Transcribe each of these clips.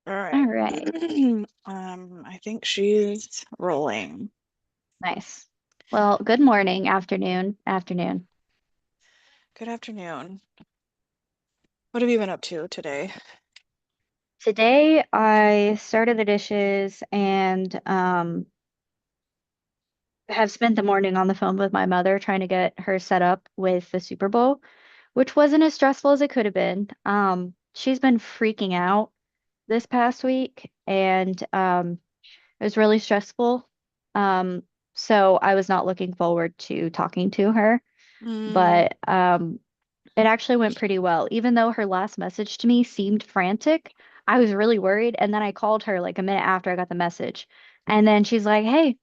All All right. right. I think she's rolling. Nice. Well, good morning, afternoon. Good afternoon. What have you been up to today? Today I started the dishes and have spent the morning on the phone with my mother trying to get her set up with the Super Bowl, which wasn't as stressful as it could have been. She's been freaking out this past week and it was really stressful. Um, so I was not looking forward to talking to her, Mm, but it actually went pretty well. Even though her last message to me seemed frantic, I was really worried. And then I called her like a minute after I got the message. And then she's like, "Hey."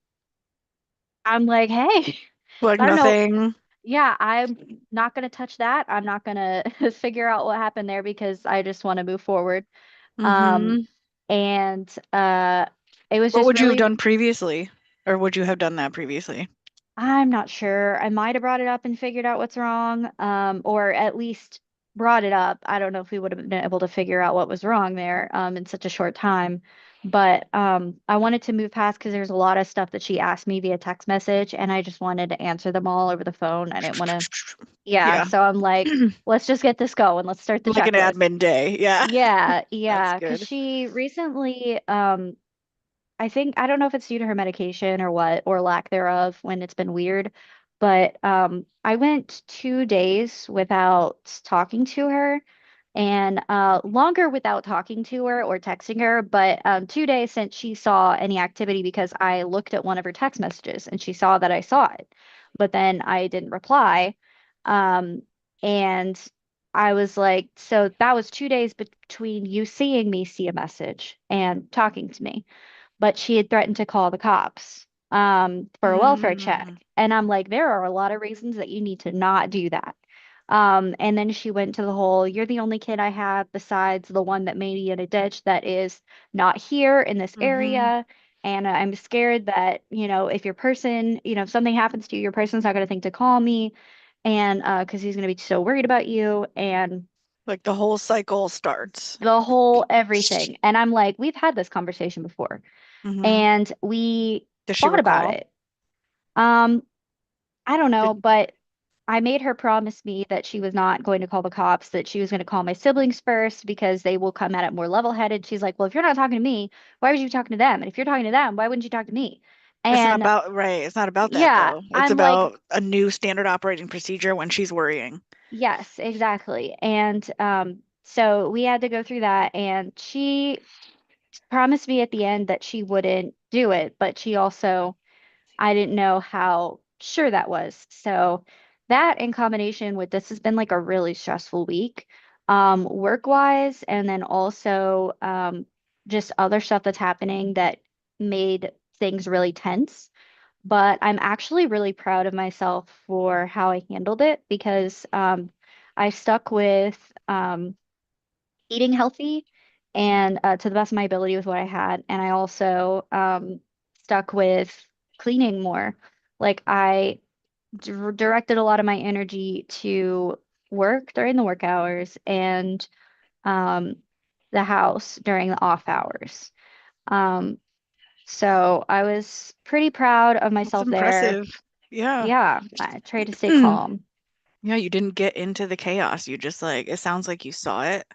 I'm like, "Hey." like I don't know. nothing. Yeah, I'm not going to touch that. I'm not going to figure out what happened there because I just want to move forward. Um, Mm-hmm. and it was What just would you have really done previously? Or would you have done that previously? I'm not sure. I might have brought it up and figured out what's wrong, or at least brought it up. I don't know if we would have been able to figure out what was wrong there, in such a short time. But I wanted to move past because there's a lot of stuff that she asked me via text message, and I just wanted to answer them all over the phone. I didn't want to, yeah. Yeah. So I'm like, let's just get this going. Let's start the Like an checklist. admin day. Yeah. Yeah, That's yeah. Because good. she recently, I don't know if it's due to her medication or what, or lack thereof when it's been weird, but I went 2 days without talking to her and longer without talking to her or texting her, but 2 days since she saw any activity because I looked at one of her text messages and she saw that I saw it, but then I didn't reply. Um, and I was like, so that was 2 days between you seeing me see a message and talking to me, but she had threatened to call the cops for a welfare check. Mm, And I'm like, there are a lot of reasons that you need to not do that. And then she went to the whole, you're the only kid I have besides the one that made me in a ditch that is not here in this mm-hmm. area. And I'm scared that, if your person, if something happens to you, your person's not going to think to call me. And because he's going to be so worried about you. And Like the whole cycle starts. the whole everything. And I'm like, we've had this conversation before Mm-hmm. and we Does she fought about recall? it. Um, I don't know, Did, but I made her promise me that she was not going to call the cops, that she was going to call my siblings first because they will come at it more level-headed. She's like, "Well, if you're not talking to me, why would you be talking to them? And if you're talking to them, why wouldn't you talk to me?" it's not And about, right. It's not about that yeah, though. It's I'm like, about a new standard operating procedure when she's worrying. yes, exactly. And so we had to go through that, and she promised me at the end that she wouldn't do it, but she also I didn't know how sure that was. So that in combination with this has been like a really stressful week, work-wise, and then also just other stuff that's happening that made things really tense. But I'm actually really proud of myself for how I handled it because I stuck with eating healthy and to the best of my ability with what I had. And I also stuck with cleaning more. Like I directed a lot of my energy to work during the work hours and um, the house during the off hours. Um, so I was pretty proud of That's myself there. impressive. Yeah. Yeah, I tried to stay calm. Yeah, you didn't get into the chaos. You just like, it sounds like you saw it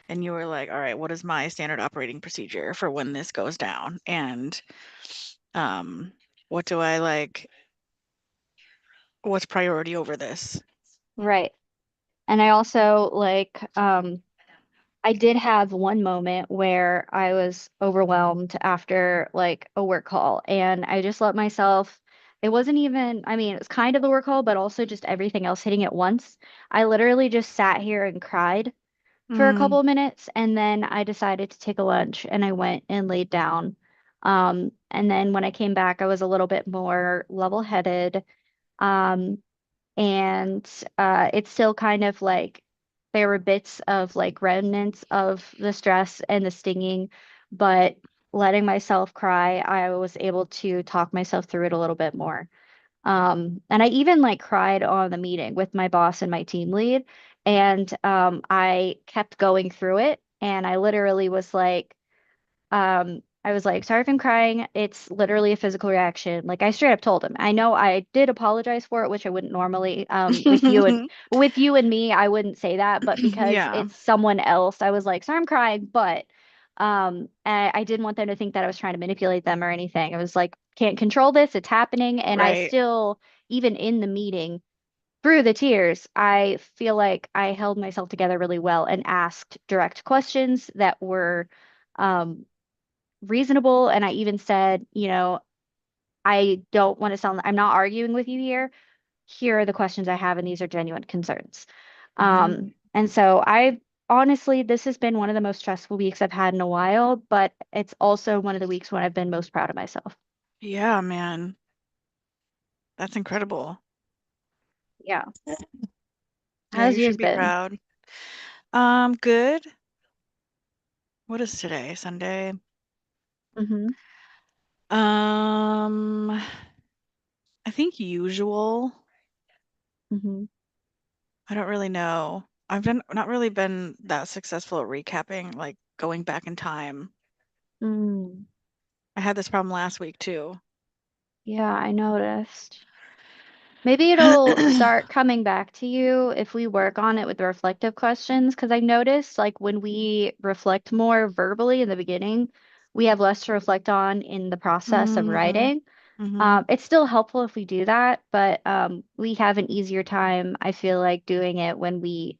and you were like, all right, what is my standard operating procedure for when this goes down? And um, what do I like, what's priority over this? Right. And I also I did have one moment where I was overwhelmed after like a work call, and I just let myself, it wasn't even, I mean, it was kind of the work call, but also just everything else hitting at once. I literally just sat here and cried for a Mm, couple of minutes, and then I decided to take a lunch and I went and laid down. And then when I came back, I was a little bit more level-headed. Um, and it's still kind of like there were bits of like remnants of the stress and the stinging, but letting myself cry, I was able to talk myself through it a little bit more. And I even like cried on the meeting with my boss and my team lead, and I kept going through it, and I literally was like, I was like, sorry if I'm crying. It's literally a physical reaction. Like I straight up told him. I know I did apologize for it, which I wouldn't normally. With you and me, I wouldn't say that, but because Yeah, it's someone else, I was like, sorry I'm crying, but I didn't want them to think that I was trying to manipulate them or anything. I was like, can't control this, it's happening. And I right. still, even in the meeting, through the tears, I feel like I held myself together really well and asked direct questions that were um reasonable. And I even said, I don't want to sound, I'm not arguing with you here. Here are the questions I have, and these are genuine concerns. Hmm. And so I honestly, this has been one of the most stressful weeks I've had in a while, but it's also one of the weeks when I've been most proud of myself. Yeah, man. That's incredible. Yeah. Yeah, How's you should yours be been? proud. Good. What is today? Sunday? Mm-hmm. Um, I think usual. Mm-hmm. I don't really know. I've been not really been that successful at recapping, like going back in time. Mm. I had this problem last week too. Yeah, I noticed. Maybe it'll start coming back to you if we work on it with the reflective questions. Because I noticed, like, when we reflect more verbally in the beginning, we have less to reflect on in the process of Mm-hmm. writing. Mm-hmm. It's still helpful if we do that, but we have an easier time, I feel like, doing it when we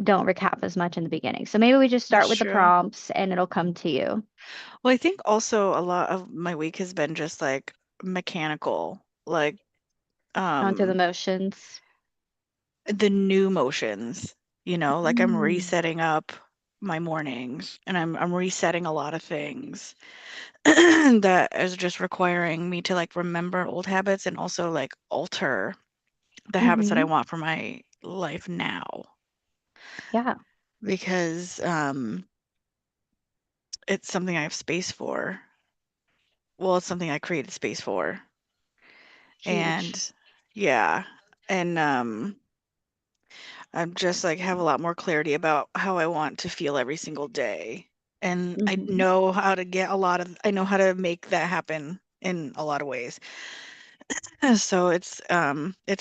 don't recap as much in the beginning. So maybe we just start That's with the true. prompts and it'll come to you Well, I think also a lot of my week has been just like mechanical, like going through the um motions. the new motions, like I'm Mm. resetting up my mornings and I'm resetting a lot of things that is just requiring me to like remember old habits and also like alter the habits that I Mm-hmm. want for my life now Yeah. because it's something I have space for. Well, it's something I created space for. Huge. And yeah, and I'm just like have a lot more clarity about how I want to feel every single day. And Mm-hmm. I know how to make that happen in a lot of ways. So it's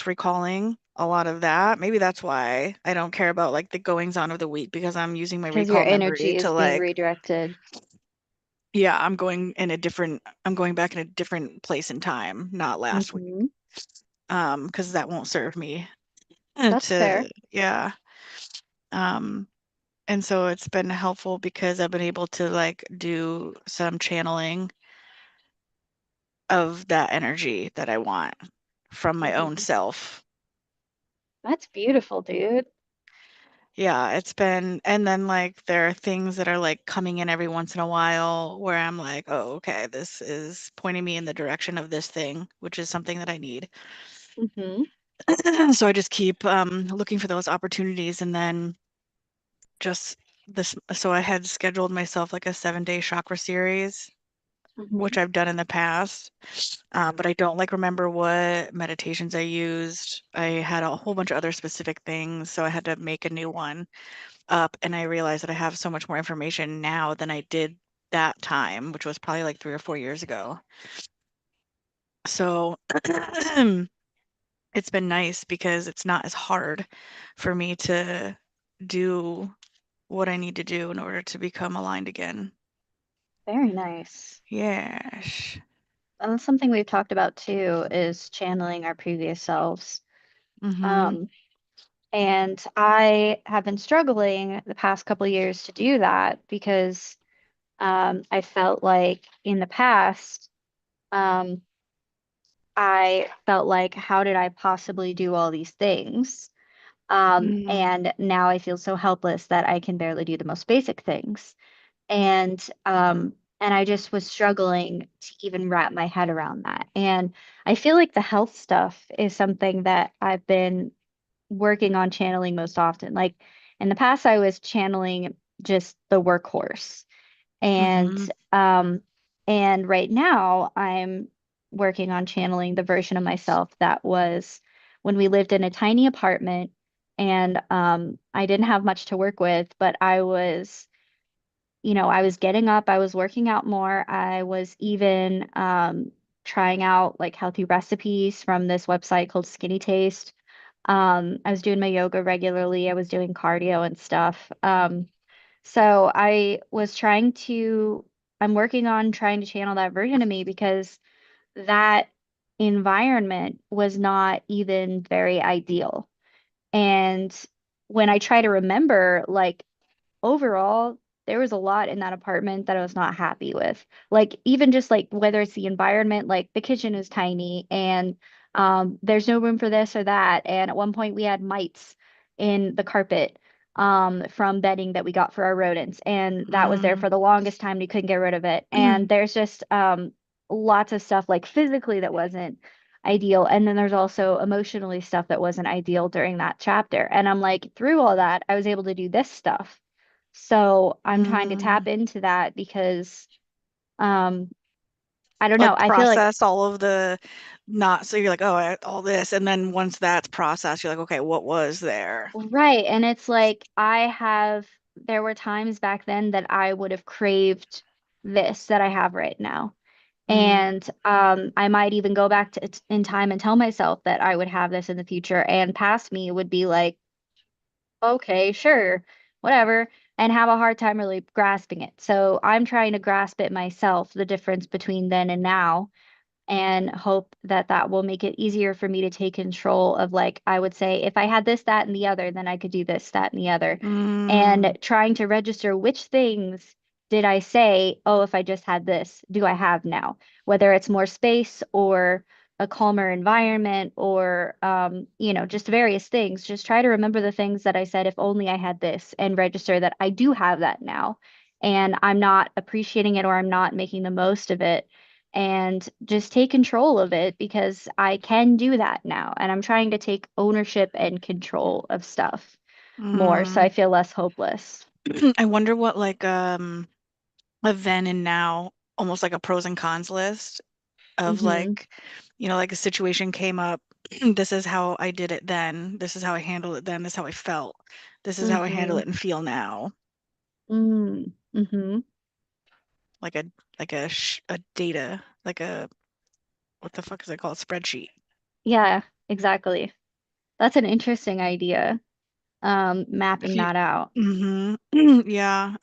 recalling a lot of that. Maybe that's why I don't care about like the goings on of the week because I'm using my Because your recall memory energy to is being like, redirected. yeah, I'm going back in a different place in time, not last week. Hmm. Because that won't serve me That's to, fair. yeah. Um, and so it's been helpful because I've been able to like do some channeling of that energy that I want from my own Hmm. self. That's beautiful, dude. Yeah, and then like there are things that are like coming in every once in a while where I'm like, oh, okay, this is pointing me in the direction of this thing, which is something that I need. Hmm. So I just keep looking for those opportunities and then just so I had scheduled myself like a 7-day chakra series, which Hmm. I've done in the past. But I don't like remember what meditations I used. I had a whole bunch of other specific things, so I had to make a new one up, and I realized that I have so much more information now than I did that time, which was probably like 3 or 4 years ago. So it's been nice because it's not as hard for me to do what I need to do in order to become aligned again. Very nice. Yes. And that's something we've talked about too, is channeling our previous selves. Mm-hmm. Um, and I have been struggling the past couple of years to do that because I felt like in the past, um, I felt like, how did I possibly do all these things? Mm-hmm. And now I feel so helpless that I can barely do the most basic things. And I just was struggling to even wrap my head around that. And I feel like the health stuff is something that I've been working on channeling most often. Like in the past, I was channeling just the workhorse. And Mm-hmm. um and right now I'm working on channeling the version of myself that was when we lived in a tiny apartment and I didn't have much to work with, but I was I was getting up, I was working out more. I was even trying out like healthy recipes from this website called Skinny Taste. I was doing my yoga regularly. I was doing cardio and stuff. So I'm working on trying to channel that version of me because that environment was not even very ideal. And when I try to remember, like, overall, there was a lot in that apartment that I was not happy with. Like even just like whether it's the environment, like the kitchen is tiny and there's no room for this or that. And at one point we had mites in the carpet from bedding that we got for our rodents, and that was there Mm. for the longest time. We couldn't get rid of it. And there's just lots of stuff like physically that wasn't ideal. And then there's also emotionally stuff that wasn't ideal during that chapter. And I'm like, through all that, I was able to do this stuff. So I'm trying to tap Mm. into that because um I don't know. Like I feel like process all of the not so you're like, oh, all this, and then once that's processed, you're like, okay, what was there? right. And it's like there were times back then that I would have craved this that I have right now. Mm. And I might even go back to in time and tell myself that I would have this in the future. And past me would be like, okay, sure, whatever, and have a hard time really grasping it. So I'm trying to grasp it myself, the difference between then and now, and hope that that will make it easier for me to take control of, like, I would say if I had this, that, and the other, then I could do this, that, and the other. Mm. And trying to register which things did I say, oh, if I just had this, do I have now? Whether it's more space or a calmer environment or just various things. Just try to remember the things that I said, if only I had this, and register that I do have that now. And I'm not appreciating it or I'm not making the most of it, and just take control of it because I can do that now. And I'm trying to take ownership and control of stuff more so I Mm. feel less hopeless. I wonder what like a then and now, almost like a pros and cons list of Hmm. like, like a situation came up. This is how I did it then. This is how I handled it then. This is how I felt. This is how I handle Hmm. it and feel now. Mm. Hmm. Like a data, like a what the fuck is it called? Spreadsheet. Yeah, exactly. That's an interesting idea. If Mapping you, that out. hmm yeah.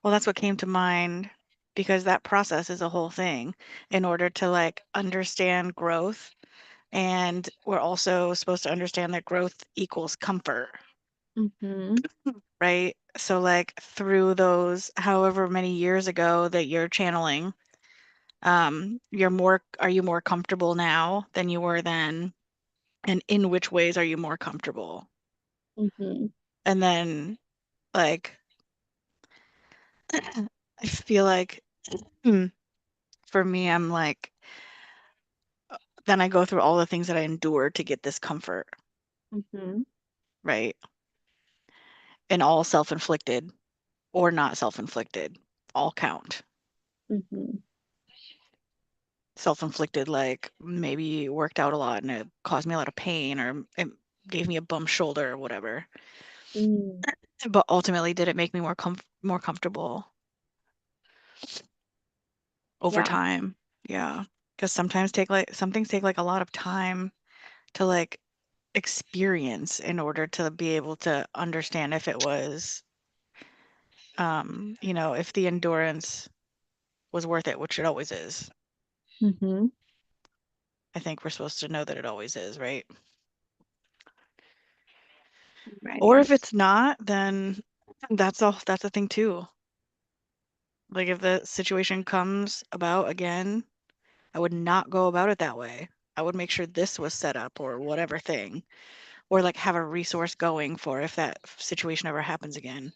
Well, that's what came to mind because that process is a whole thing in order to like understand growth. And we're also supposed to understand that growth equals comfort, Hmm. right? So like through those however many years ago that you're channeling, are you more comfortable now than you were then? And in which ways are you more comfortable? Hmm. And then like I feel like hmm, for me, I'm like then I go through all the things that I endured to get this comfort, Hmm. right? And all self-inflicted or not self-inflicted, all count. Hmm. Self-inflicted, like maybe it worked out a lot and it caused me a lot of pain or it gave me a bum shoulder or whatever. Mm. But ultimately, did it make me more comfortable over Yeah. time? Yeah. Because sometimes take like some things take like a lot of time to like experience in order to be able to understand if it was if the endurance was worth it, which it always is. Hmm. I think we're supposed to know that it always is, right? Or Right. if it's not, then that's a thing too. Like if the situation comes about again, I would not go about it that way. I would make sure this was set up or whatever thing, or like have a resource going for if that situation ever happens again.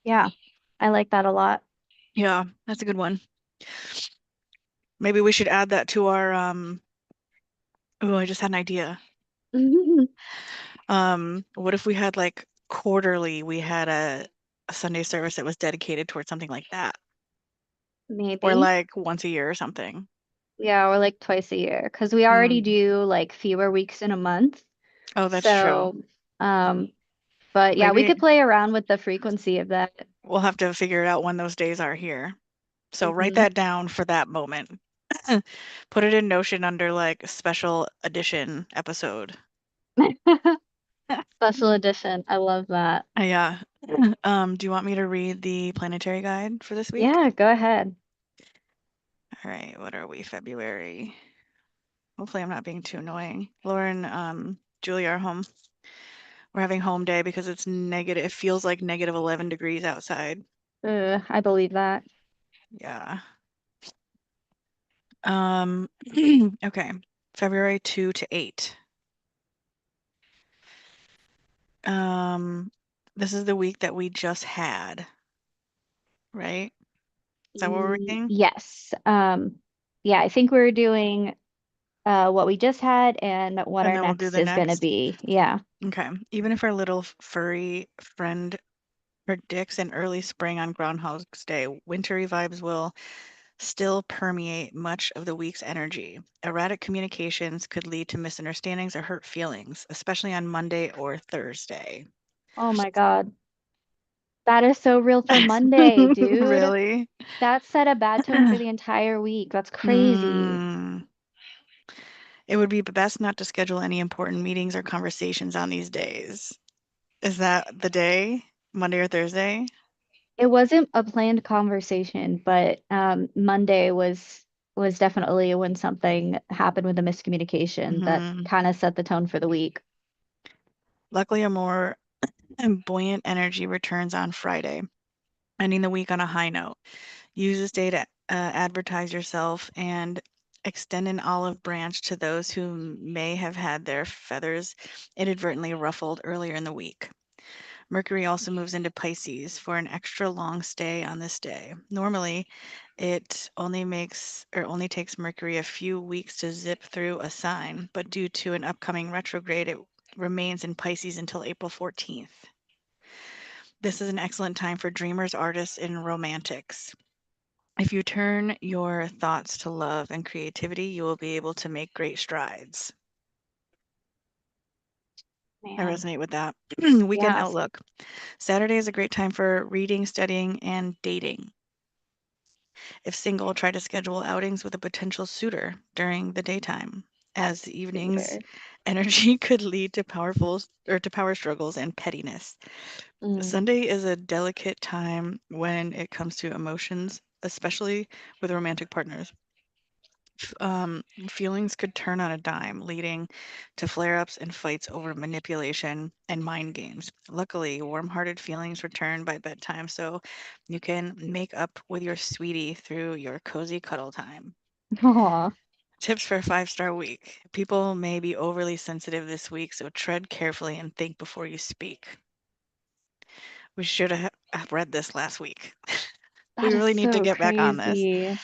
Yeah. I like that a lot. Yeah, that's a good one. Maybe we should add that to our oh, I just had an idea. What if we had like quarterly, we had a Sunday service that was dedicated towards something like that, or Maybe. like once a year or something. Yeah, or like twice a year because we already Mm. do like fewer weeks in a month. Oh, that's true. So, um, but yeah, we Maybe could play around with the frequency of that. we'll have to figure it out when those days are here. So write Hmm that down for that moment. Put it in Notion under like special edition episode. Special edition. I love that. Yeah. Do you want me to read the planetary guide for this week? Yeah, go ahead. All right, what are we? February. Hopefully I'm not being too annoying. Lauren, Julie are home. We're having home day because it's negative. It feels like negative 11 degrees outside. I believe that. Yeah. Um, okay. February 2 to 8. Um, this is the week that we just had, right? Is that what we're reading? Yes. Yeah, I think we're doing what we just had and what And our then we'll do next the is going to next. be. Yeah. Okay. Even if our little furry friend predicts an early spring on Groundhog's Day, wintry vibes will still permeate much of the week's energy. Erratic communications could lead to misunderstandings or hurt feelings, especially on Monday or Thursday. Oh my God. That is so real for Monday, dude. Really? That set a bad tone for the entire week. That's crazy. Mm, it would be best not to schedule any important meetings or conversations on these days. Is that the day? Monday or Thursday? It wasn't a planned conversation, but Monday was definitely when something happened with a miscommunication that Hmm. kind of set the tone for the week. Luckily, a more buoyant energy returns on Friday, ending the week on a high note. Use this day to advertise yourself and extend an olive branch to those who may have had their feathers inadvertently ruffled earlier in the week. Mercury also moves into Pisces for an extra long stay on this day. Normally, it only takes Mercury a few weeks to zip through a sign, but due to an upcoming retrograde, it remains in Pisces until April 14th. This is an excellent time for dreamers, artists, and romantics. If you turn your thoughts to love and creativity, you will be able to make great strides. I Man, resonate with that. Weekend yes. outlook. Saturday is a great time for reading, studying, and dating. If single, try to schedule outings with a potential suitor during the daytime, as the evening's Suitor. energy could lead to power struggles and pettiness. Mm. Sunday is a delicate time when it comes to emotions, especially with romantic partners. Feelings could turn on a dime, leading to flare-ups and fights over manipulation and mind games. Luckily, warm-hearted feelings return by bedtime, so you can make up with your sweetie through your cozy cuddle time. Aw, Tips for a 5-star week. People may be overly sensitive this week, so tread carefully and think before you speak. We should have read this last week. We that is really need to so get back on this. crazy.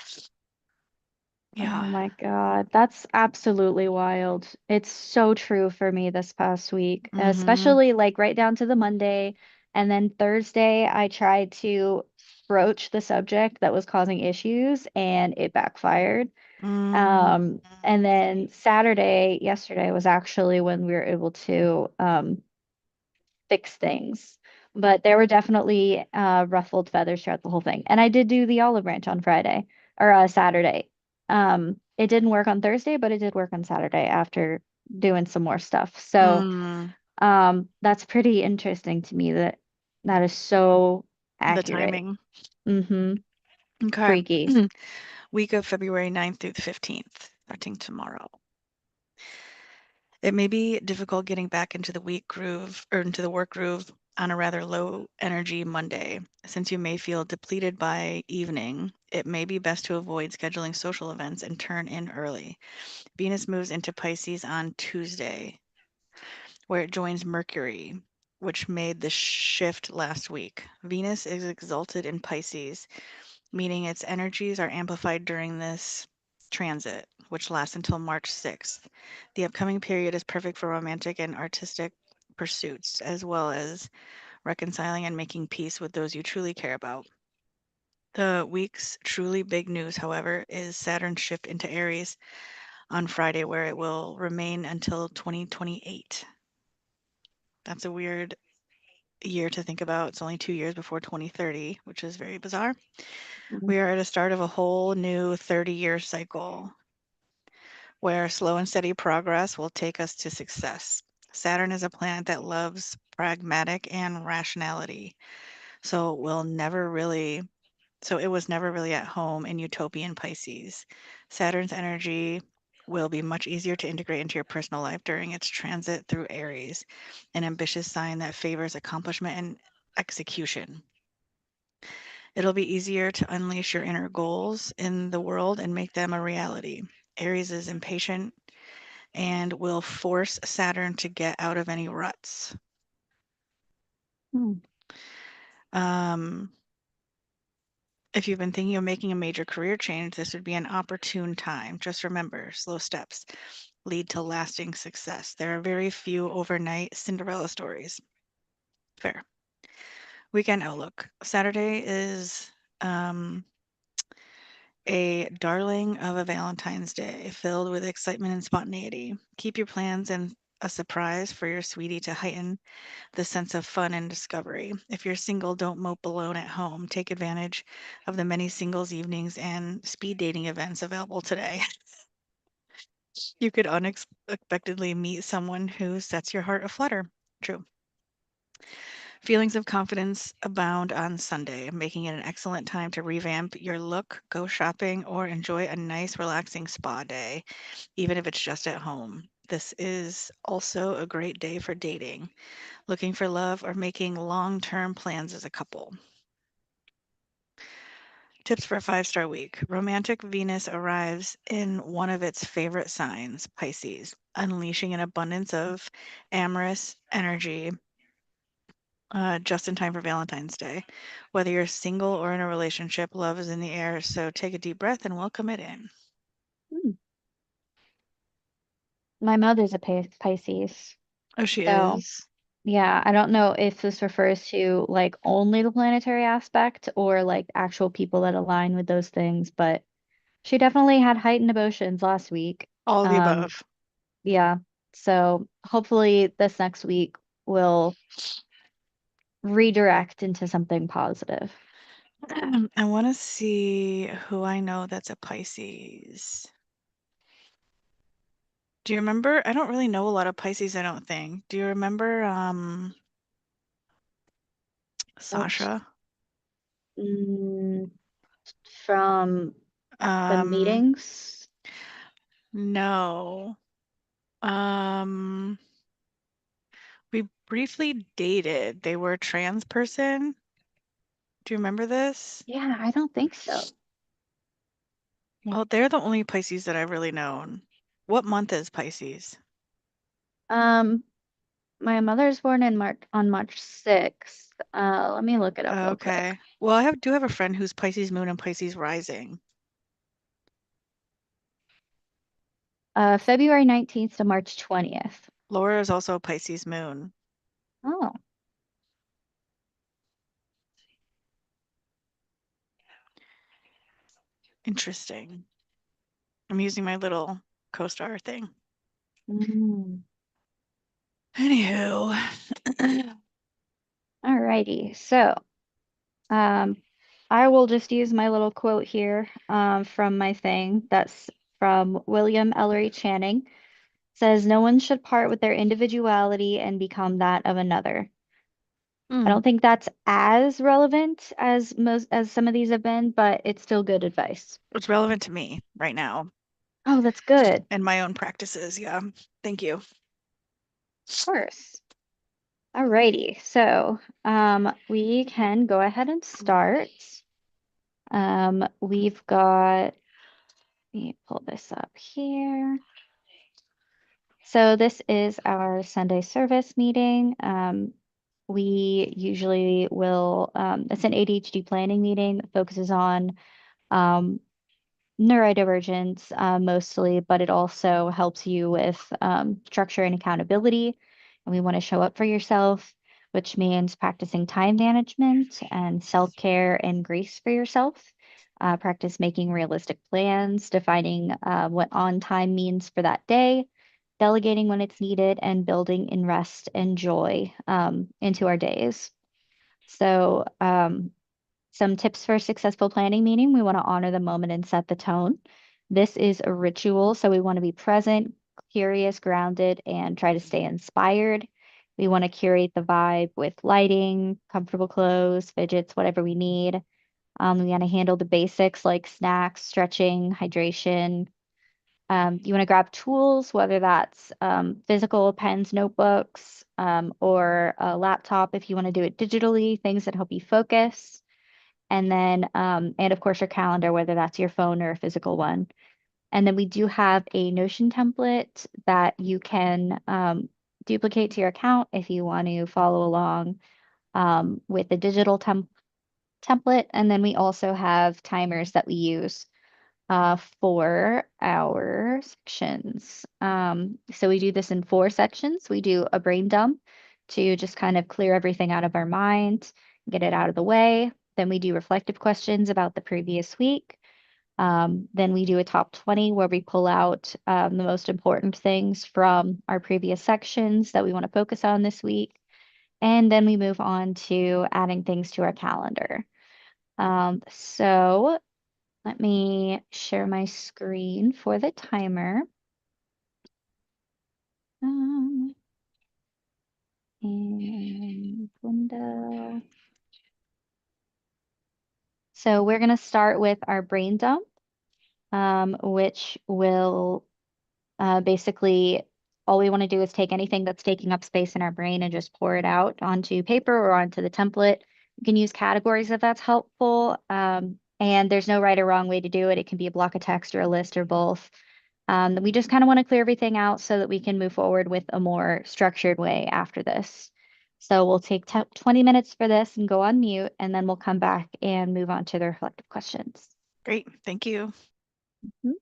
Oh Yeah. my God, that's absolutely wild. It's so true for me this past week, Mm-hmm. especially like right down to the Monday. And then Thursday, I tried to broach the subject that was causing issues and it backfired. Mm, And then Saturday, yesterday was actually when we were able to fix things. But there were definitely ruffled feathers throughout the whole thing. And I did do the olive branch on Friday or Saturday. It didn't work on Thursday, but it did work on Saturday after doing some more stuff. So mm, that's pretty interesting to me that that is so the accurate. timing. Mm-hmm. Okay. Freaky. Week of February 9th through the 15th, starting tomorrow. It may be difficult getting back into the week groove or into the work groove on a rather low energy Monday. Since you may feel depleted by evening, it may be best to avoid scheduling social events and turn in early. Venus moves into Pisces on Tuesday, where it joins Mercury, which made the shift last week. Venus is exalted in Pisces, meaning its energies are amplified during this transit, which lasts until March 6th. The upcoming period is perfect for romantic and artistic pursuits, as well as reconciling and making peace with those you truly care about. The week's truly big news, however, is Saturn's shift into Aries on Friday, where it will remain until 2028. That's a weird year to think about. It's only 2 years before 2030, which is very bizarre. Mm. We are at a start of a whole new 30-year cycle where slow and steady progress will take us to success. Saturn is a planet that loves pragmatic and rationality, so it was never really at home in utopian Pisces. Saturn's energy will be much easier to integrate into your personal life during its transit through Aries, an ambitious sign that favors accomplishment and execution. It'll be easier to unleash your inner goals in the world and make them a reality. Aries is impatient and will force Saturn to get out of any ruts. Mm. Um, if you've been thinking of making a major career change, this would be an opportune time. Just remember, slow steps lead to lasting success. There are very few overnight Cinderella stories. Fair. Weekend outlook. Saturday is um, a darling of a Valentine's Day filled with excitement and spontaneity. Keep your plans and a surprise for your sweetie to heighten the sense of fun and discovery. If you're single, don't mope alone at home. Take advantage of the many singles evenings and speed dating events available today. You could unexpectedly meet someone who sets your heart aflutter. True. Feelings of confidence abound on Sunday, making it an excellent time to revamp your look, go shopping, or enjoy a nice, relaxing spa day, even if it's just at home. This is also a great day for dating, looking for love, or making long-term plans as a couple. Tips for a 5-star week. Romantic Venus arrives in one of its favorite signs, Pisces, unleashing an abundance of amorous energy just in time for Valentine's Day. Whether you're single or in a relationship, love is in the air, so take a deep breath and welcome it in. Mm. My mother's a Pisces. Oh, she So, is. yeah, I don't know if this refers to like only the planetary aspect or like actual people that align with those things, but she definitely had heightened emotions last week. All of the Um, above. yeah. So hopefully this next week will redirect into something positive. I want to see who I know that's a Pisces. Do you remember? I don't really know a lot of Pisces, I don't think. Do you remember Nope. Sasha? Mm, from the Um, meetings. no. Um, we briefly dated. They were a trans person. Do you remember this? Yeah, I don't think so. Oh, they're the only Pisces that I've really known. What month is Pisces? Um, my mother's born in March on March 6th. Let me look it up real quick. Okay. Well, I do have a friend who's Pisces moon and Pisces rising. February 19th to March 20th. Laura is also a Pisces moon. Oh. Interesting. I'm using my little co-star thing. Mm. Anywho, Alrighty. So, um, I will just use my little quote here, from my thing. That's from William Ellery Channing. Says, "No one should part with their individuality and become that of another." I mm, don't think that's as relevant as most as some of these have been, but it's still good advice. it's relevant to me right now Oh, that's good. Of and my own practices. Yeah. Thank you. course. Alrighty. So, we can go ahead and start. We've got, let me pull this up here. So this is our Sunday service meeting. We usually will, it's an ADHD planning meeting that focuses on um, neurodivergence mostly, but it also helps you with structure and accountability. And we want to show up for yourself. which means practicing time management and self-care and grace for yourself. Practice making realistic plans, defining what on time means for that day, delegating when it's needed, and building in rest and joy into our days. So, some tips for successful planning meeting. We want to honor the moment and set the tone. This is a ritual, so we want to be present, curious, grounded, and try to stay inspired. We want to curate the vibe with lighting, comfortable clothes, fidgets, whatever we need. We want to handle the basics like snacks, stretching, hydration. You want to grab tools, whether that's physical pens, notebooks, or a laptop if you want to do it digitally, things that help you focus. And then, and of course, your calendar, whether that's your phone or a physical one. And then we do have a Notion template that you can duplicate to your account if you want to follow along with the digital template. And then we also have timers that we use for our sections. So we do this in 4 sections. We do a brain dump to just kind of clear everything out of our mind, get it out of the way. Then we do reflective questions about the previous week. Then we do a top 20 where we pull out the most important things from our previous sections that we want to focus on this week. And then we move on to adding things to our calendar. So let me share my screen for the timer. Um, and window. So we're going to start with our brain dump, which will basically all we want to do is take anything that's taking up space in our brain and just pour it out onto paper or onto the template. You can use categories if that's helpful. And there's no right or wrong way to do it. It can be a block of text or a list or both. We just kind of want to clear everything out so that we can move forward with a more structured way after this. So we'll take 20 minutes for this and go on mute, and then we'll come back and move on to the reflective questions. Great. Thank you. Mhm.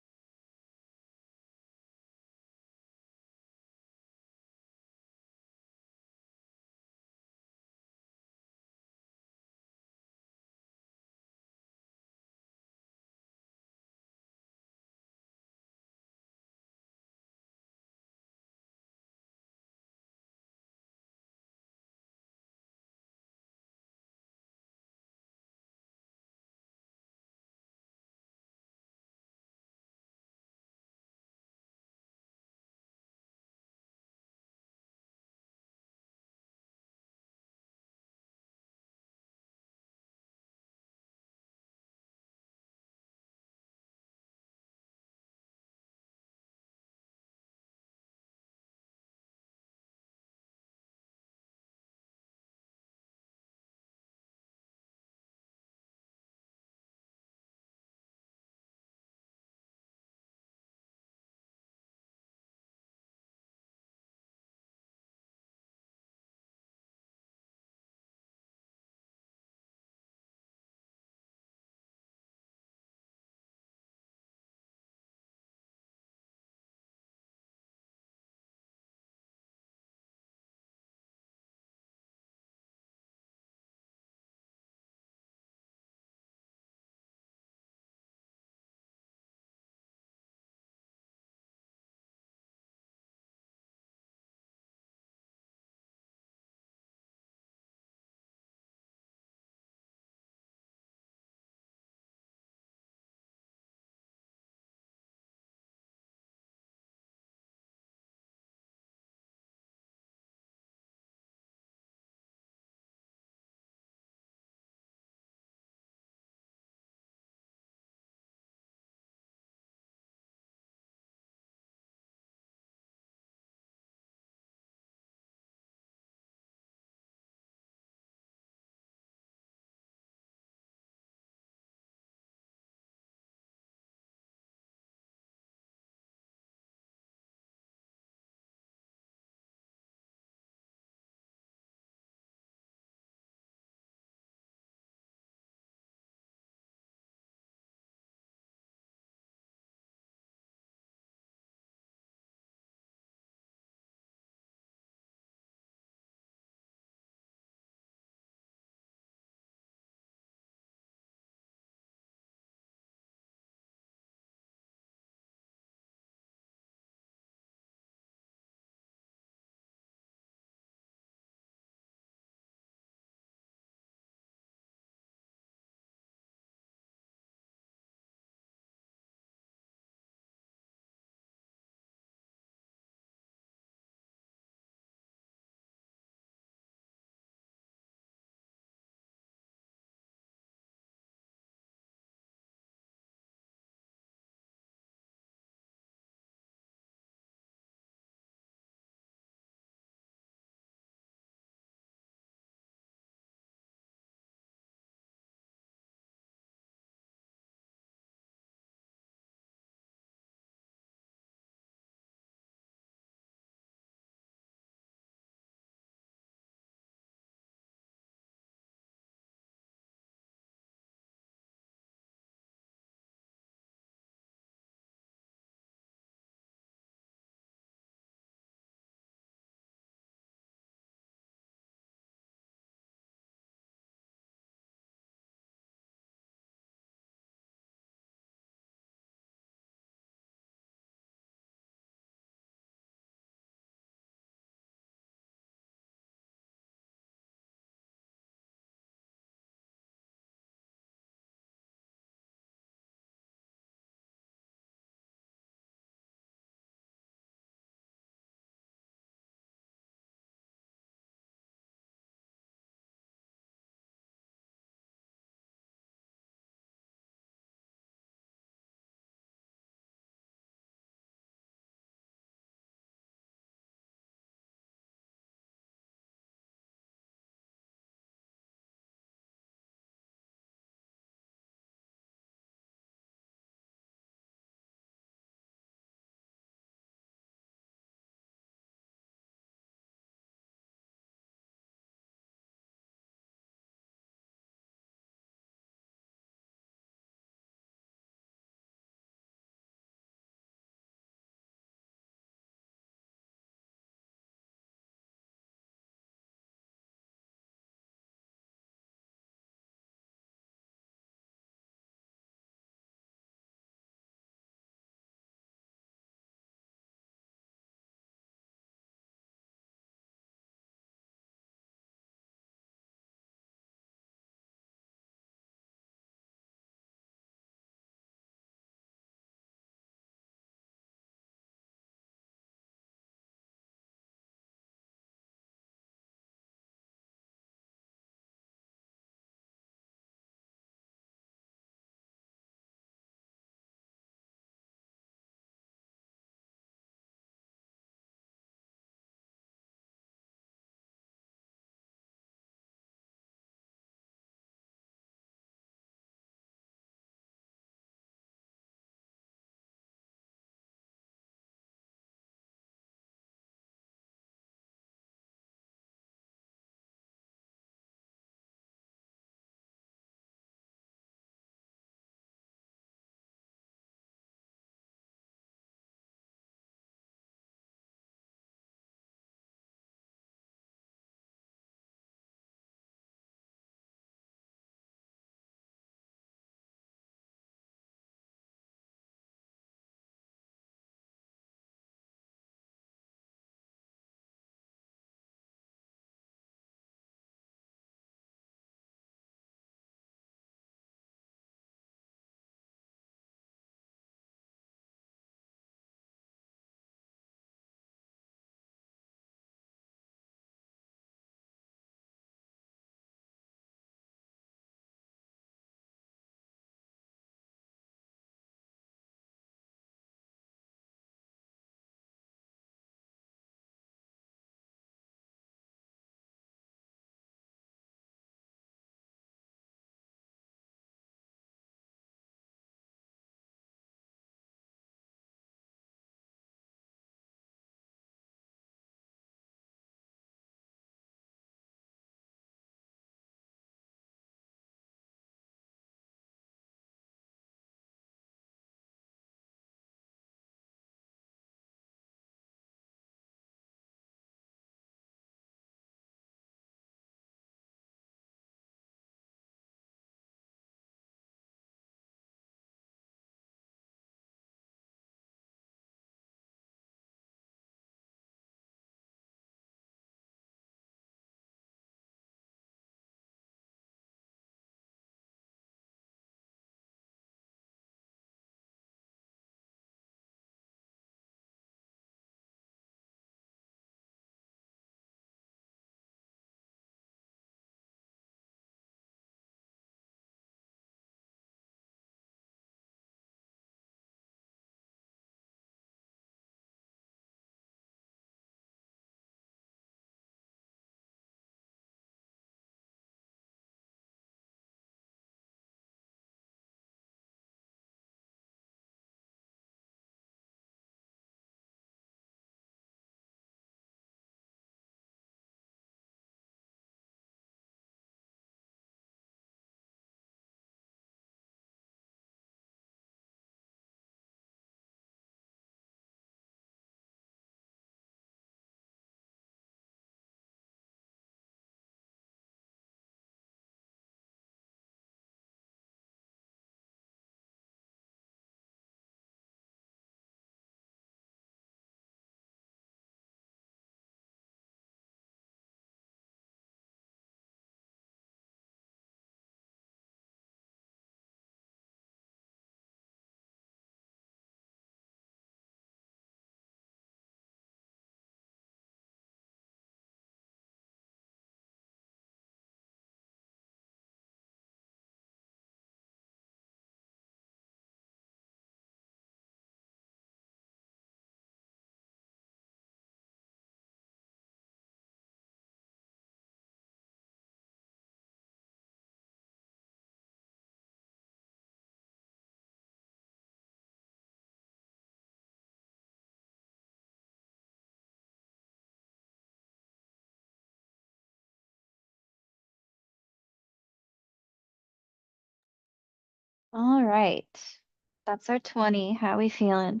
right. That's our 20. How we feeling?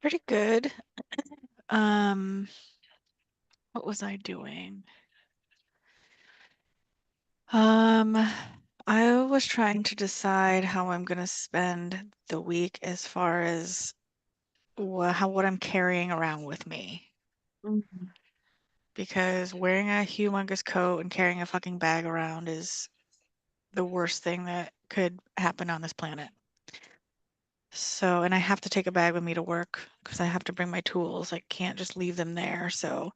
Pretty good. Um, what was I doing? Um, I was trying to decide how I'm gonna spend the week as far as what I'm carrying around with me. Mhm. Because wearing a humongous coat and carrying a fucking bag around is the worst thing that could happen on this planet. So, and I have to take a bag with me to work because I have to bring my tools. I can't just leave them there. So,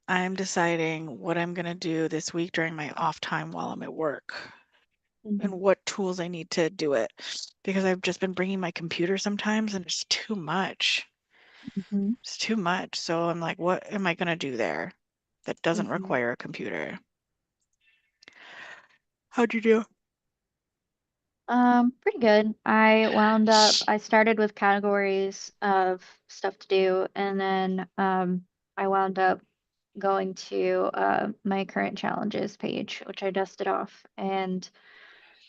I'm deciding what I'm going to do this week during my off time while I'm at work and Mhm. what tools I need to do it because I've just been bringing my computer sometimes and it's too much. Mhm. It's too much. So, I'm like, what am I going to do there that doesn't Mhm. require a computer? How'd you do? Pretty good. I started with categories of stuff to do, and then I wound up going to my current challenges page, which I dusted off, and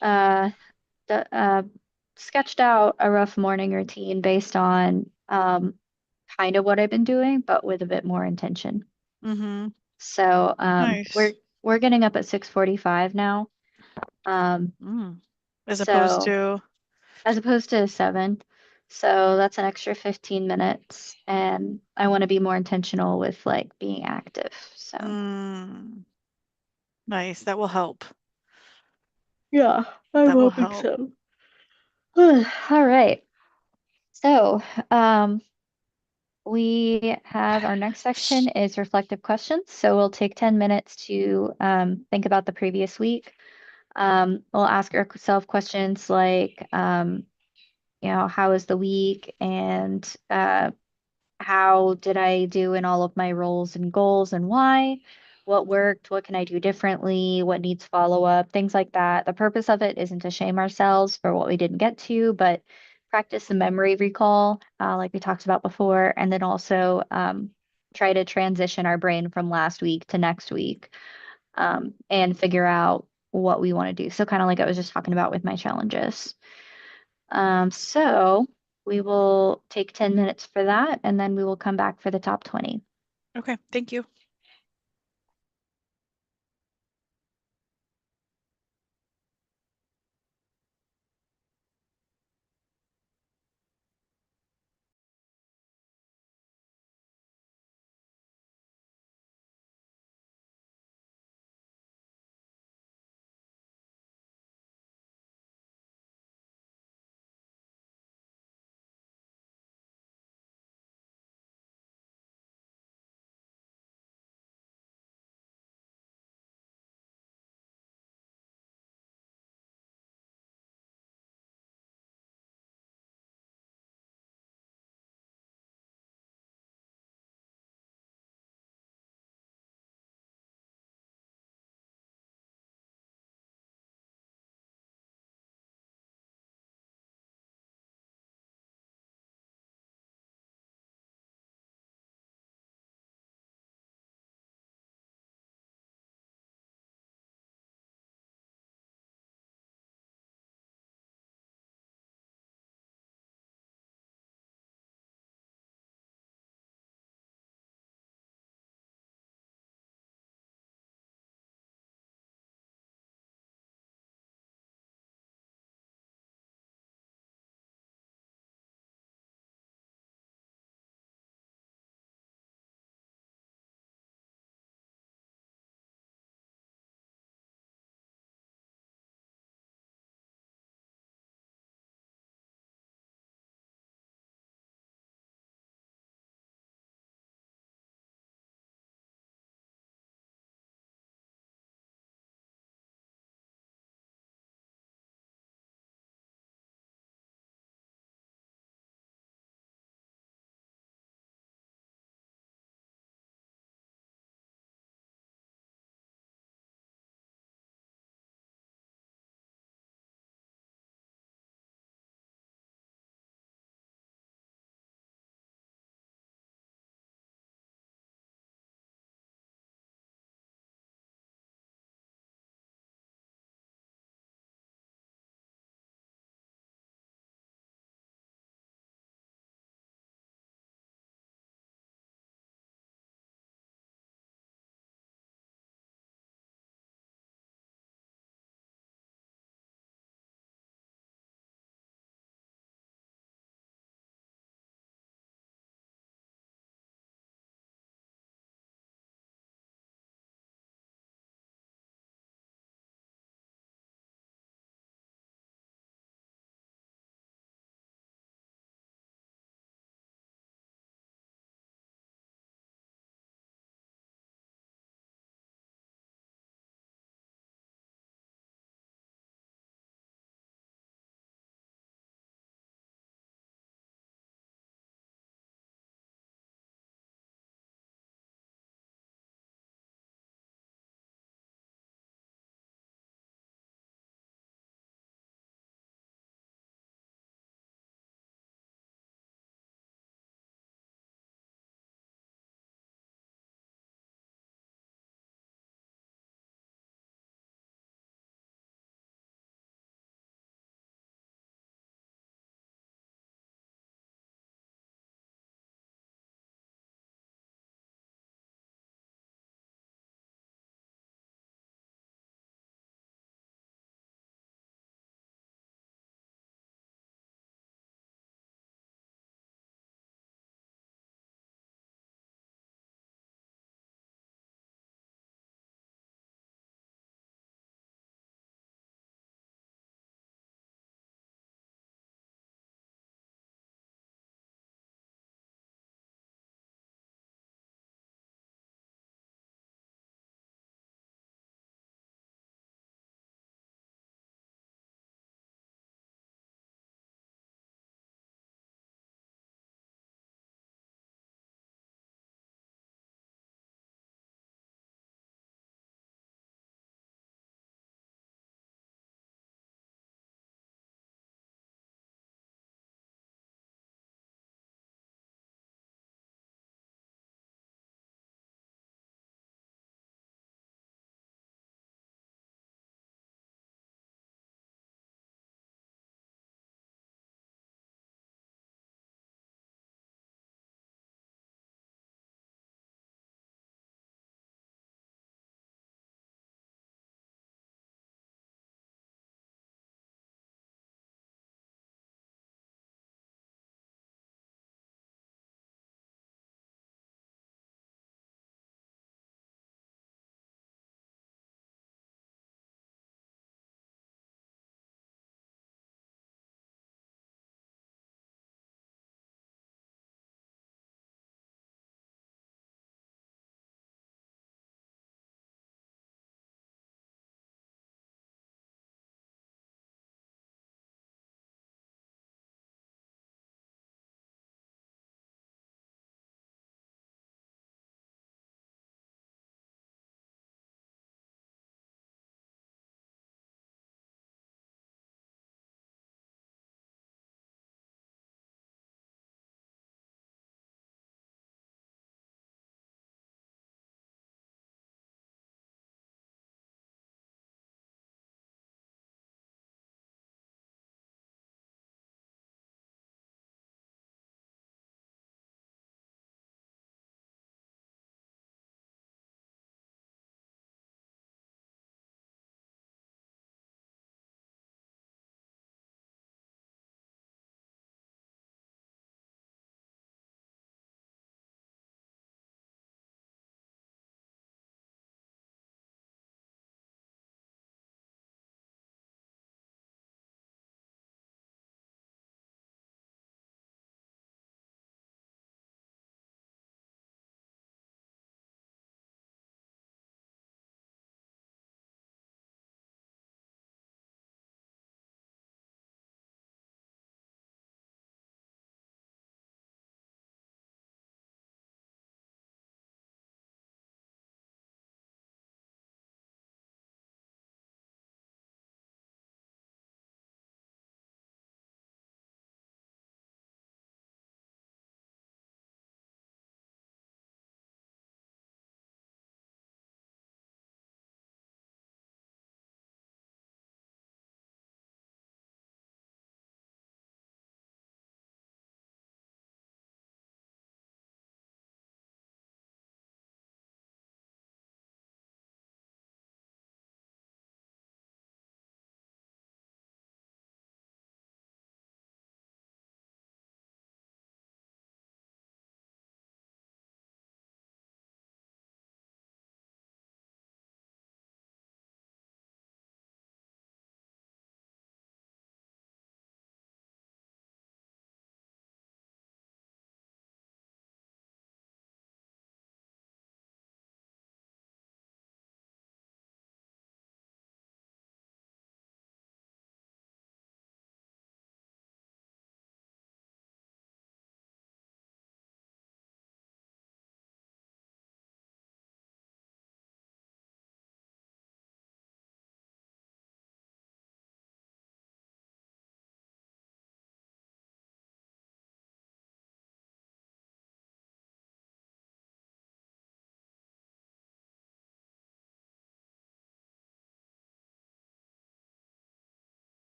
uh, the, sketched out a rough morning routine based on kind of what I've been doing, but with a bit more intention. Mm-hmm. So Nice. we're getting up at 6:45 now. Um, Mm. As opposed so to, as opposed to 7. So that's an extra 15 minutes, and I want to be more intentional with like being active. So mm, nice. That will help. yeah, I'm That will hoping help. so. All right. So, we have our next section is reflective questions. So we'll take 10 minutes to think about the previous week. We'll ask ourselves questions like, how was the week, and how did I do in all of my roles and goals, and why? What worked? What can I do differently? What needs follow up? Things like that. The purpose of it isn't to shame ourselves for what we didn't get to, but practice the memory recall, like we talked about before, and then also try to transition our brain from last week to next week, and figure out what we want to do. So, kind of like I was just talking about with my challenges. So we will take 10 minutes for that, and then we will come back for the top 20. Okay, thank you.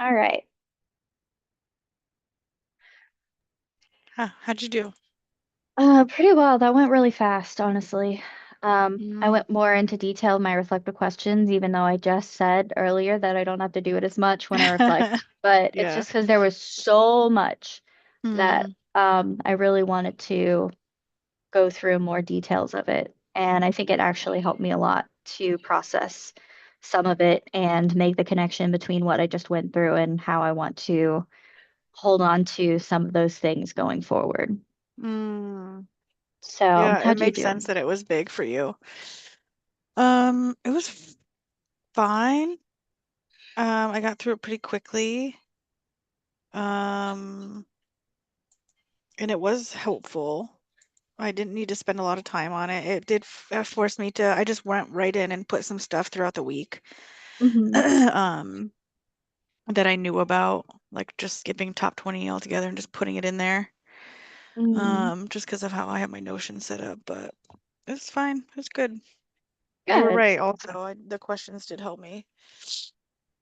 All right. How'd you do? Pretty well. That went really fast, honestly. I Mm. went more into detail in my reflective questions, even though I just said earlier that I don't have to do it as much when I reflect. But it's Yeah. just because there was so much that Mm. I really wanted to go through more details of it. And I think it actually helped me a lot to process some of it and make the connection between what I just went through and how I want to hold on to some of those things going forward. Mm. So, Yeah, it how'd you makes do? sense that it was big for you. It was fine. I got through it pretty quickly. Um, and it was helpful. I didn't need to spend a lot of time on it. It did force me to, I just went right in and put some stuff throughout the week, Hmm. um, that I knew about, like just skipping top 20 altogether and just putting it in there, Mm, just because of how I have my Notion set up. But it's fine. It's good. You were good. right. Also, the questions did help me.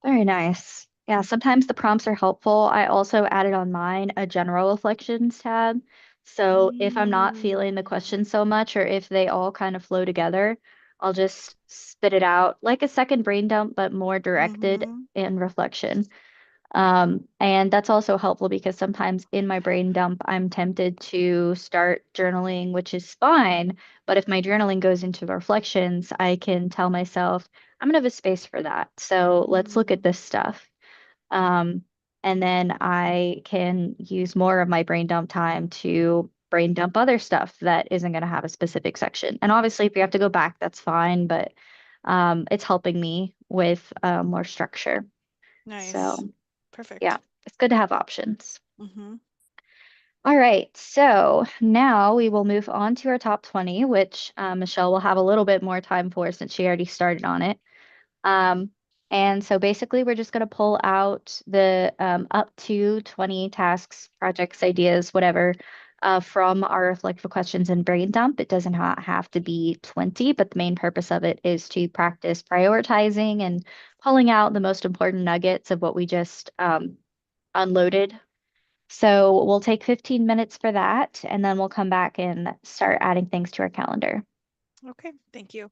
Very nice. Yeah, sometimes the prompts are helpful. I also added on mine a general reflections tab. So if I'm not feeling the Mm. question so much, or if they all kind of flow together, I'll just spit it out like a second brain dump, but more directed Mm-hmm. in reflection. And that's also helpful because sometimes in my brain dump, I'm tempted to start journaling, which is fine. But if my journaling goes into reflections, I can tell myself, I'm gonna have a space for that. So let's look at Mm. this stuff. Um, and then I can use more of my brain dump time to brain dump other stuff that isn't going to have a specific section. And obviously, if you have to go back, that's fine, but it's helping me with more structure. Nice. So, yeah, Perfect. it's good to have options. Mm-hmm. All right, so now we will move on to our top 20, which Michelle will have a little bit more time for since she already started on it. Um, and so basically, we're just going to pull out the up to 20 tasks, projects, ideas, whatever, from our reflective questions and brain dump. It doesn't have to be 20, but the main purpose of it is to practice prioritizing and pulling out the most important nuggets of what we just unloaded. So we'll take 15 minutes for that, and then we'll come back and start adding things to our calendar. Okay. Thank you.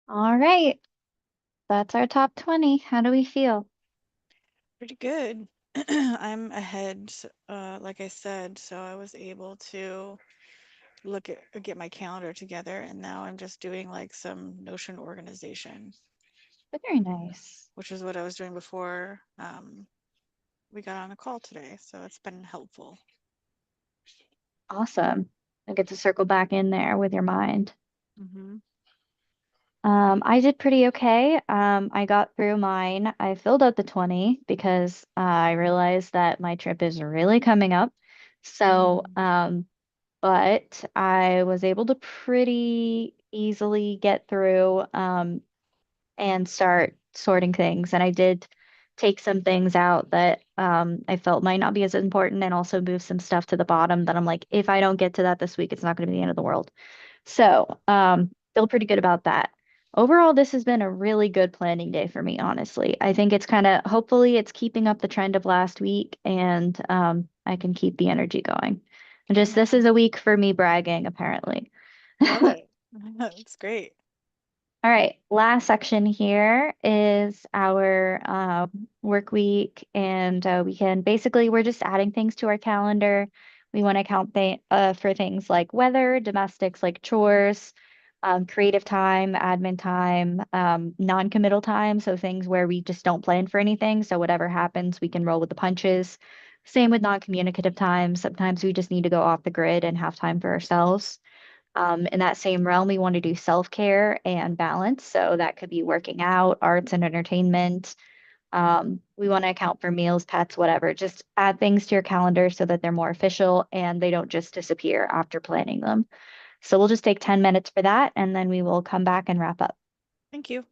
All right. That's our top 20. How do we feel? Pretty good. I'm ahead, like I said, so I was able to get my calendar together, and now I'm just doing like some Notion organization, Very nice. which is what I was doing before we got on a call today. So it's been helpful. Awesome. I get to circle back in there with your mind. Hmm. I did pretty okay. I got through mine. I filled out the 20 because I realized that my trip is really coming up. So, Hmm. but I was able to pretty easily get through and start sorting things. And I did take some things out that I felt might not be as important and also move some stuff to the bottom that I'm like, if I don't get to that this week, it's not going to be the end of the world. So, feel pretty good about that. Overall, this has been a really good planning day for me, honestly. I think it's kind of, hopefully, it's keeping up the trend of last week and I can keep the energy going. And just Yeah, this is a week for me bragging, apparently. love it. That's great. All right, last section here is our work week, and we can basically we're just adding things to our calendar. We want to count for things like weather, domestics like chores, creative time, admin time, non-committal time, so things where we just don't plan for anything. So whatever happens, we can roll with the punches. Same with non-communicative time. Sometimes we just need to go off the grid and have time for ourselves. In that same realm, we want to do self-care and balance. So that could be working out, arts and entertainment. We want to account for meals, pets, whatever. Just add things to your calendar so that they're more official and they don't just disappear after planning them. So we'll just take 10 minutes for that and then we will come back and wrap up. Thank you.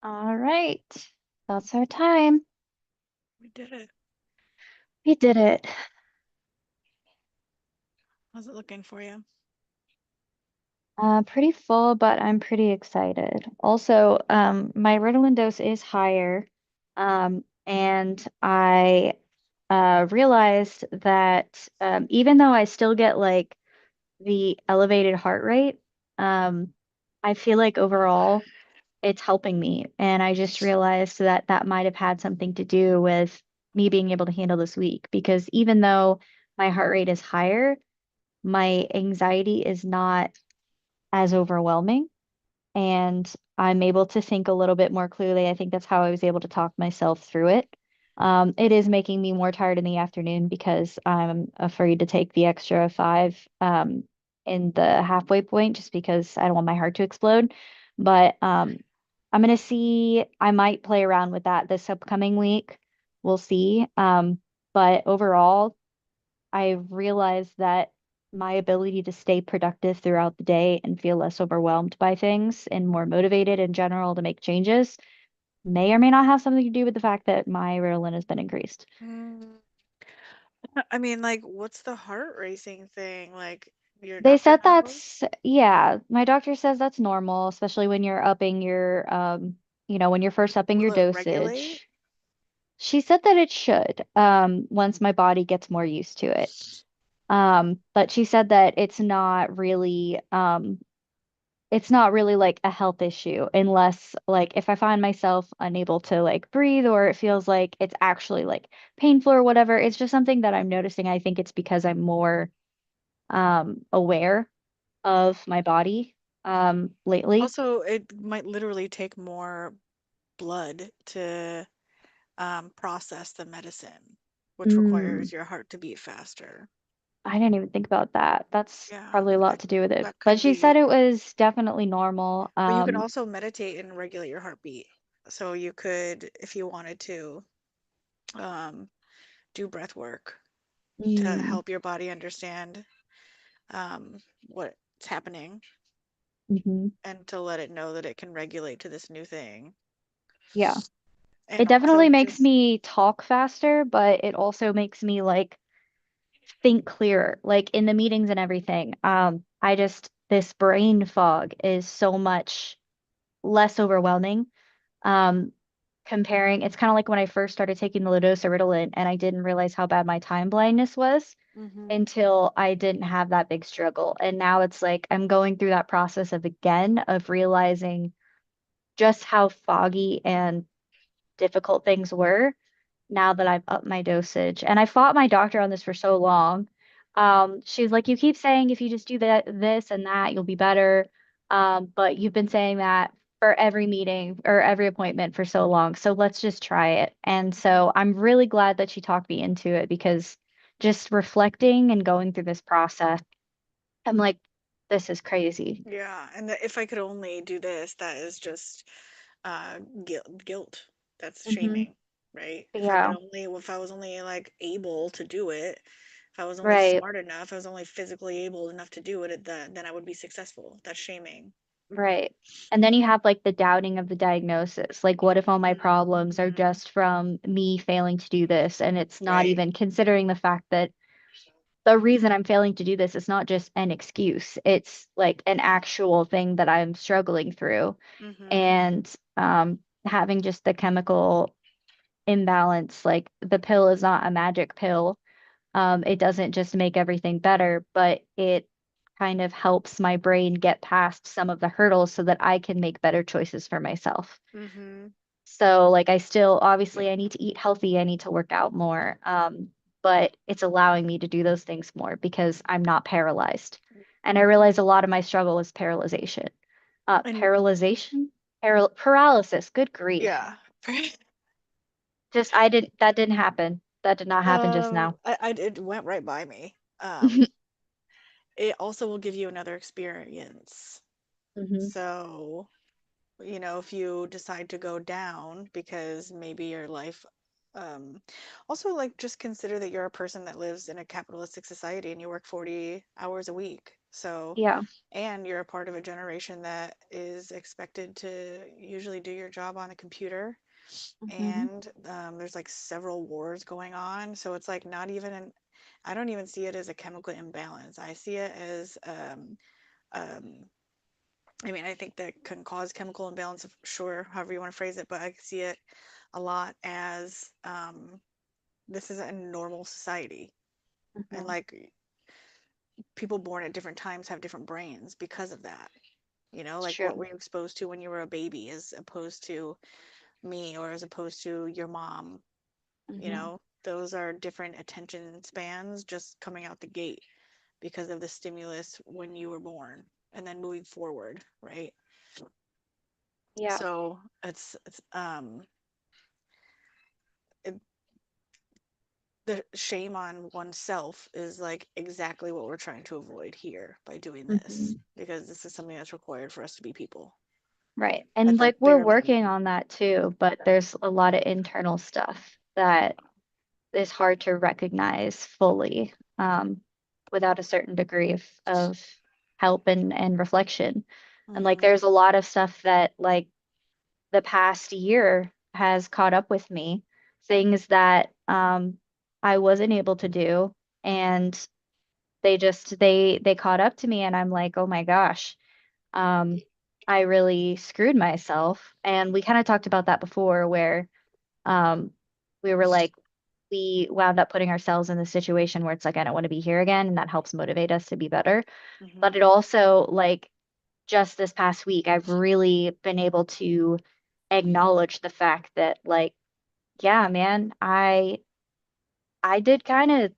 All right. That's our time. We did it. We did it. How's it looking for you? Pretty full, but I'm pretty excited. Also, my Ritalin dose is higher. And I realized that even though I still get like the elevated heart rate, um, I feel like overall it's helping me. And I just realized that that might have had something to do with me being able to handle this week because even though my heart rate is higher, my anxiety is not as overwhelming and I'm able to think a little bit more clearly. I think that's how I was able to talk myself through it. It is making me more tired in the afternoon because I'm afraid to take the extra 5 in the halfway point just because I don't want my heart to explode. But I'm gonna see. I might play around with that this upcoming week. We'll see. But overall, I've realized that my ability to stay productive throughout the day and feel less overwhelmed by things and more motivated in general to make changes may or may not have something to do with the fact that my Ritalin has been increased. Mm, I mean, like, what's the heart racing thing? Like, your They doctor said knows? that's, yeah, my doctor says that's normal, especially when you're upping your, when you're first upping your Will it regulate? dosage. She said that it should, once my body gets more used to it. But she said that it's not really like a health issue unless like if I find myself unable to like breathe or it feels like it's actually like painful or whatever, it's just something that I'm noticing. I think it's because I'm more aware of my body lately. Also, it might literally take more blood to process the medicine, which Mm, requires your heart to beat faster. I didn't even think about that. That's Yeah, probably a lot to do with it. that But could she said be. it was definitely normal. But you could also meditate and regulate your heartbeat. So you could, if you wanted to, um, do breath work to mm, help your body understand what's happening mhm. and to let it know that it can regulate to this new thing. Yeah. And It definitely also makes just, me talk faster, but it also makes me like think clearer, like in the meetings and everything. This brain fog is so much less overwhelming. Um, Comparing, it's kind of like when I first started taking the low dose of Ritalin and I didn't realize how bad my time blindness was hmm until I didn't have that big struggle. And now it's like I'm going through that process of realizing just how foggy and difficult things were now that I've upped my dosage. And I fought my doctor on this for so long. She's like, you keep saying if you just do that, this and that, you'll be better. But you've been saying that for every meeting or every appointment for so long. So let's just try it. And so I'm really glad that she talked me into it because just reflecting and going through this process, I'm like, this is crazy. yeah, and that if I could only do this, that is just guilt. That's Hmm. shaming, right? Yeah, If I was only like able to do it, if I was only right. smart enough, if I was only physically able enough to do it, then I would be successful. That's shaming. Right. And then you have like the doubting of the diagnosis. Like, what if all my problems are Mhm. just from me failing to do this? And it's not Right. even considering the fact that the reason I'm failing to do this is not just an excuse. It's like an actual thing that I'm struggling through. Mhm. And having just the chemical imbalance, like the pill is not a magic pill. It doesn't just make everything better, but it kind of helps my brain get past some of the hurdles so that I can make better choices for myself. Mhm. So, like, I still obviously I need to eat healthy, I need to work out more, but it's allowing me to do those things more because I'm not paralyzed. And I realize a lot of my struggle is paralyzation. And Paralyzation? Paralysis. Good grief. yeah. That didn't happen. That did not happen just now. It went right by me. It also will give you another experience. Hmm. So, if you decide to go down because maybe your life, um, also like just consider that you're a person that lives in a capitalistic society and you work 40 hours a week. So, Yeah. and you're a part of a generation that is expected to usually do your job on a computer. Hmm. And there's like several wars going on. So it's like not even I don't even see it as a chemical imbalance. I see it as, um, I mean, I think that can cause chemical imbalance, sure, however you want to phrase it, but I see it a lot as this is a normal society. And Hmm. like people born at different times have different brains because of that. You know, It's like what true. were you exposed to when you were a baby as opposed to me or as opposed to your mom? You Hmm. know, those are different attention spans just coming out the gate because of the stimulus when you were born and then moving forward, right? Yeah. So it, the shame on oneself is like exactly what we're trying to avoid here by doing this Hmm. because this is something that's required for us to be people Right. at And the like we're bare working minimum. on that too, but there's a lot of internal stuff that is hard to recognize fully, without a certain degree of help and reflection. And like Mm-hmm. there's a lot of stuff that like the past year has caught up with me, things that I wasn't able to do, and they caught up to me, and I'm like, oh my gosh, um, I really screwed myself. And we kind of talked about that before, where um, we were like, we wound up putting ourselves in the situation where it's like, I don't want to be here again, and that helps motivate us to be better. But Mm-hmm. it also like just this past week, I've really been able to acknowledge the fact that like, yeah, man, I did kind of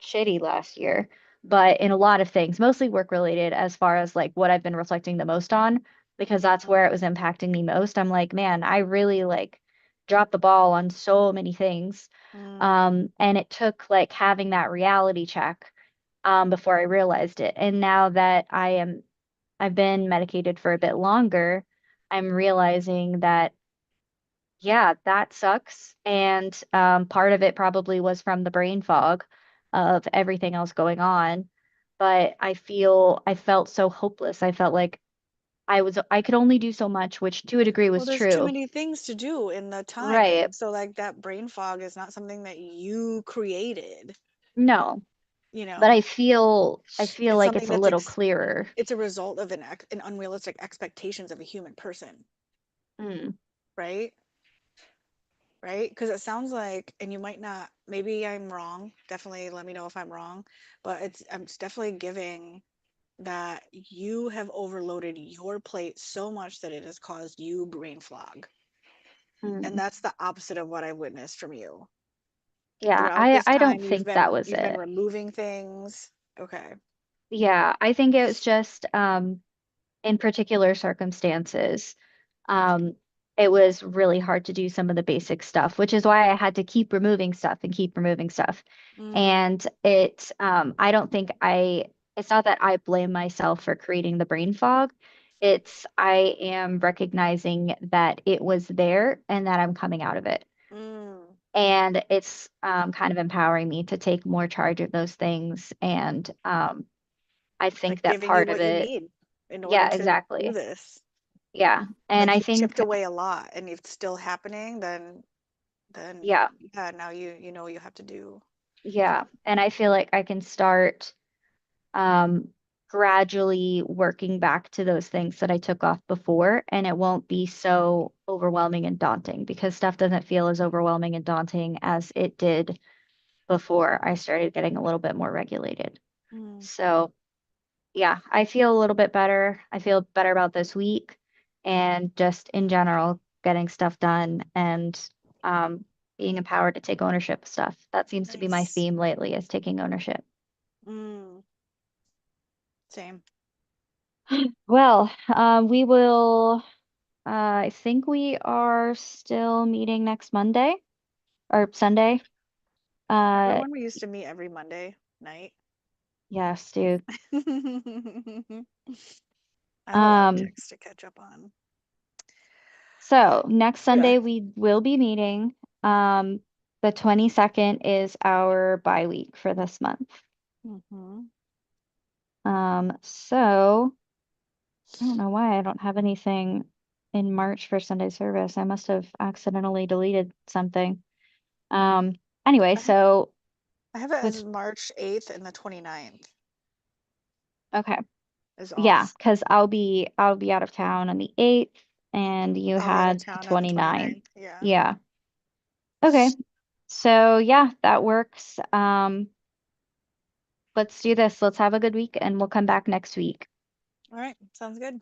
shitty last year, but in a lot of things, mostly work related, as far as like what I've been reflecting the most on, because that's where it was impacting me most. I'm like, man, I really like dropped the ball on so many things. Mm. And it took like having that reality check before I realized it. And now that I've been medicated for a bit longer, I'm realizing that yeah, that sucks. And part of it probably was from the brain fog of everything else going on. But I felt so hopeless. I felt like I could only do so much, which to a degree Well, was there's too true. many things to do in the Right. time. So like that brain fog is not something that you created, No, you but know. I feel It's like something it's a that's little clearer. it's a result of an unrealistic expectations of a human person, Mm, right? Right? Because it sounds like, and you might not, maybe I'm wrong. Definitely let me know if I'm wrong, but it's definitely giving that you have overloaded your plate so much that it has caused you brain fog. And mm. that's the opposite of what I witnessed from you. Yeah, Throughout this I don't time, think that was you've been it. removing things. Okay. Yeah, I think it was just in particular circumstances. um, it was really hard to do some of the basic stuff, which is why I had to keep removing stuff and keep removing stuff. Mm, And I don't think it's not that I blame myself for creating the brain fog. I am recognizing that it was there and that I'm coming out of it. mm. And it's kind of empowering me to take more charge of those things. And I Like think that giving you part of what you it, need in order yeah, to do exactly. this. Yeah. And Like I you've chipped think, away a lot and it's still happening, then yeah. yeah, now you know what you have to do. Yeah, and I feel like I can start um, gradually working back to those things that I took off before, and it won't be so overwhelming and daunting because stuff doesn't feel as overwhelming and daunting as it did before I started getting a little bit more regulated. Mm. So, yeah, I feel a little bit better. I feel better about this week and just in general getting stuff done and um, being empowered to take ownership of stuff. That seems to be my Nice. theme lately is taking ownership. Mm. Same. Well, we will, I think we are still meeting next Monday or Sunday. Remember Uh, when we used to meet every Monday night? yes, dude. I have a lot of Um, texts to catch up on. so next Yeah. Sunday we will be meeting. Um, the 22nd is our bye week for this month. Hmm. So I don't know why I don't have anything in March for Sunday service. I must have accidentally deleted something. Um, anyway, I have so I have it with as March 8th and the 29th okay. is Yeah, off. because I'll be out of town on the 8th and you I'll be out of had the town on the 29th. 29th. Yeah. Yeah. Okay. So yeah, that works. Let's do this. Let's have a good week and we'll come back next week. All right. Sounds good.